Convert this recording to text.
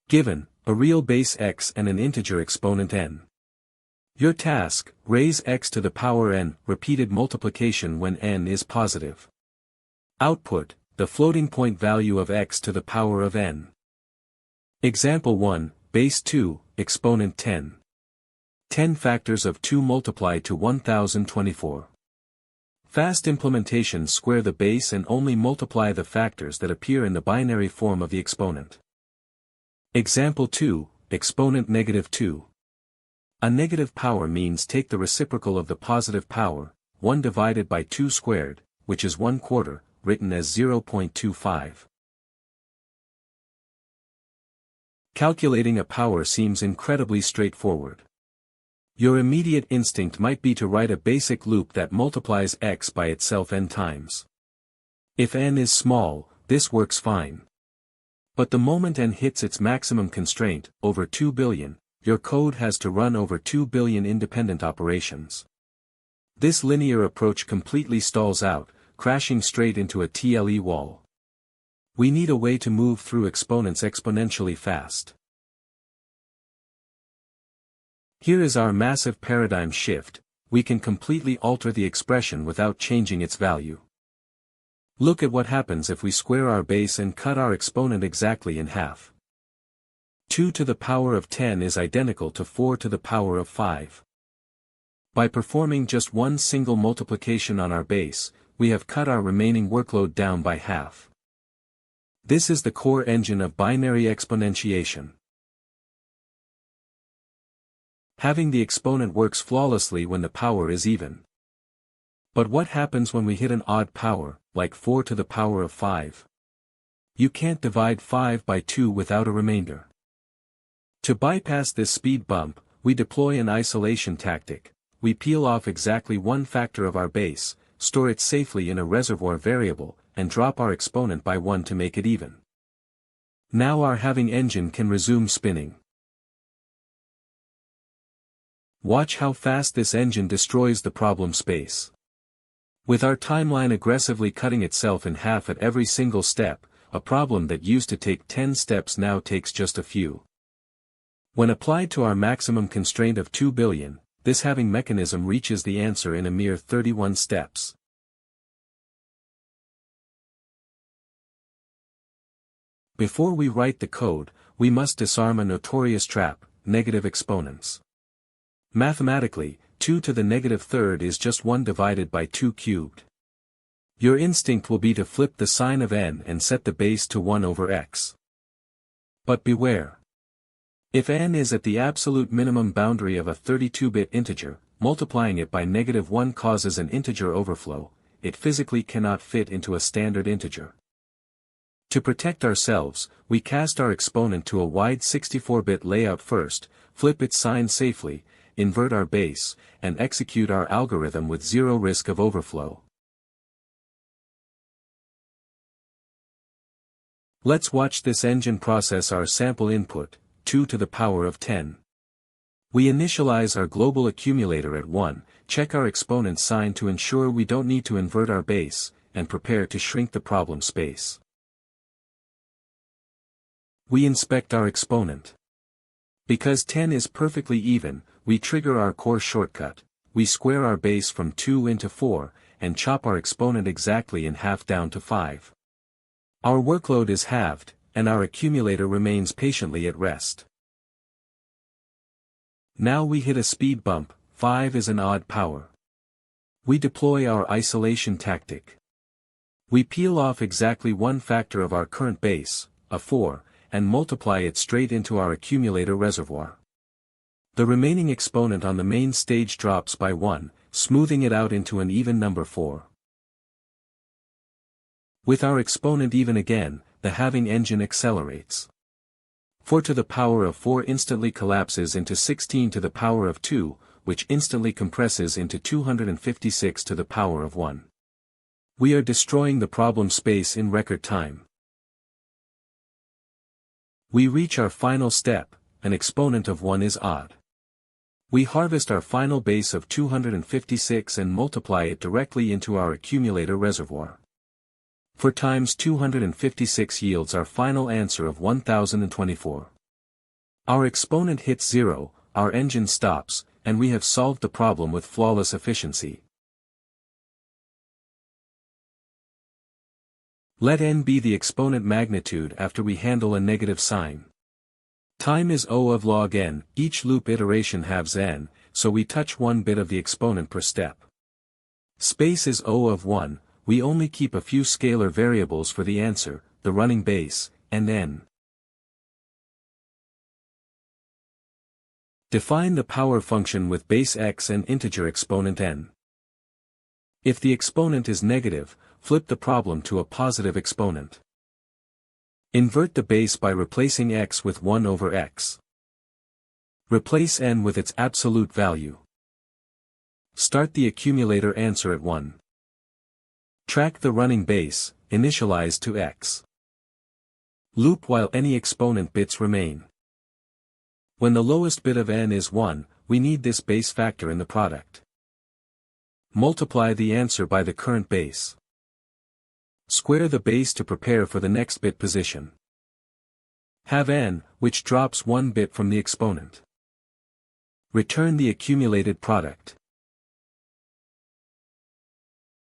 Given, a real base x and an integer exponent n. Your task, raise x to the power n, repeated multiplication when n is positive. Output, the floating point value of x to the power of n. Example 1, base 2, exponent 10. 10 factors of 2 multiplied to 1024. Fast implementation: square the base and only multiply the factors that appear in the binary form of the exponent. Example 2, exponent -2. A negative power means take the reciprocal of the positive power, 1 divided by 2 squared, which is 1/4, written as 0.25. Calculating a power seems incredibly straightforward. Your immediate instinct might be to write a basic loop that multiplies x by itself n times. If n is small, this works fine. But the moment n hits its maximum constraint, over 2 billion, your code has to run over 2 billion independent operations. This linear approach completely stalls out, crashing straight into a TLE wall. We need a way to move through exponents exponentially fast. Here is our massive paradigm shift: we can completely alter the expression without changing its value. Look at what happens if we square our base and cut our exponent exactly in half. 2 to the power of 10 is identical to 4 to the power of 5. By performing just one single multiplication on our base, we have cut our remaining workload down by half. This is the core engine of binary exponentiation. Having the exponent works flawlessly when the power is even. But what happens when we hit an odd power, like 4 to the power of 5? You can't divide 5 by 2 without a remainder. To bypass this speed bump, we deploy an isolation tactic. We peel off exactly one factor of our base, store it safely in a reservoir variable, and drop our exponent by 1 to make it even. Now our halving engine can resume spinning. Watch how fast this engine destroys the problem space. With our timeline aggressively cutting itself in half at every single step, a problem that used to take 10 steps now takes just a few. When applied to our maximum constraint of 2 billion, this halving mechanism reaches the answer in a mere 31 steps. Before we write the code, we must disarm a notorious trap: negative exponents. Mathematically, 2 to the -3 is just 1 divided by 2 cubed. Your instinct will be to flip the sign of n and set the base to 1 over x. But beware. If n is at the absolute minimum boundary of a 32-bit integer, multiplying it by -1 causes an integer overflow. It physically cannot fit into a standard integer. To protect ourselves, we cast our exponent to a wide 64-bit layout first, flip its sign safely, invert our base, and execute our algorithm with zero risk of overflow. Let's watch this engine process our sample input, 2 to the power of 10. We initialize our global accumulator at 1, check our exponent sign to ensure we don't need to invert our base, and prepare to shrink the problem space. We inspect our exponent. Because 10 is perfectly even, we trigger our core shortcut. We square our base from 2 into 4, and chop our exponent exactly in half down to 5. Our workload is halved, and our accumulator remains patiently at rest. Now we hit a speed bump: 5 is an odd power. We deploy our isolation tactic. We peel off exactly one factor of our current base, a 4, and multiply it straight into our accumulator reservoir. The remaining exponent on the main stage drops by 1, smoothing it out into an even number 4. With our exponent even again, the halving engine accelerates. 4 to the power of 4 instantly collapses into 16 to the power of 2, which instantly compresses into 256 to the power of 1. We are destroying the problem space in record time. We reach our final step: an exponent of 1 is odd. We harvest our final base of 256 and multiply it directly into our accumulator reservoir. 4 times 256 yields our final answer of 1024. Our exponent hits 0, our engine stops, and we have solved the problem with flawless efficiency. Let n be the exponent magnitude after we handle a negative sign. Time is O of log n, each loop iteration halves n, so we touch one bit of the exponent per step. Space is O of 1, we only keep a few scalar variables for the answer, the running base, and n. Define the power function with base x and integer exponent n. If the exponent is negative, flip the problem to a positive exponent. Invert the base by replacing x with 1 over x. Replace n with its absolute value. Start the accumulator answer at 1. Track the running base, initialize to x. Loop while any exponent bits remain. When the lowest bit of n is 1, we need this base factor in the product. Multiply the answer by the current base. Square the base to prepare for the next bit position. Have n, which drops one bit from the exponent. Return the accumulated product.